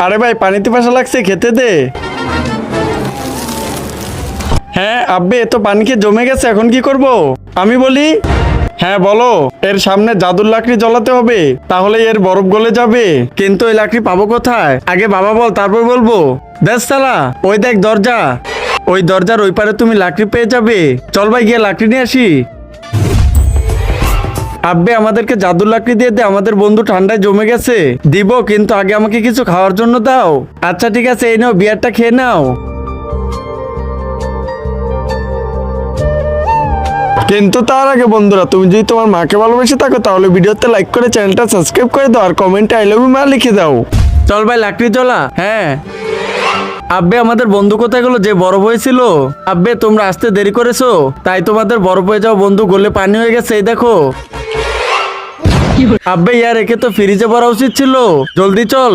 আরে ভাই পানিতে পাশা লাগছে, খেতে দে। হ্যাঁ আব্বে, তো পানি খেয়ে জমে গেছে, এখন কি করব? আমি বলি হ্যাঁ বলো। এর সামনে জাদুর লাকড়ি জ্বলাতে হবে, তাহলে এর বরফ গলে যাবে। কিন্তু এই লাকড়ি পাবো কোথায়? আগে বাবা বল, তারপর বলবো। দেখ সালা, ওই দেখ দরজা, ওই দরজার ওই পারে তুমি লাকড়ি পেয়ে যাবে। চল ভাই গিয়ে লাকড়ি নিয়ে আসি। আব্বে আমাদেরকে জাদুর লাকড়ি দিয়ে দে, আমাদের বন্ধু ঠান্ডায় জমে গেছে। দিব, কিন্তু আগে আমাকে কিছু খাওয়ার জন্য দাও। আচ্ছা ঠিক আছে, এই নাও বিয়ারটা খেয়ে নাও। কিন্তু তার আগে বন্ধুরা, তুমি যদি তোমার মাকে ভালোবেসে থাকো তাহলে ভিডিওতে লাইক করে চ্যানেলটা সাবস্ক্রাইব করে দাও আর কমেন্টে আই লাভ ইউ মা লিখে দাও। চল ভাই লাকড়ি জ্বলা। হ্যাঁ আব্বে, আমাদের বন্ধু কোথায় গেলো যে বরফ হয়েছিল? আব্বে তোমরা আসতে দেরি করেছো, তাই তোমাদের বরফ হয়ে যাও বন্ধু গলে পানি হয়ে গেছে, এই দেখো। আব্বে ইয়ার একে তো ফ্রিজে ভরা উচিত ছিল, জলদি চল।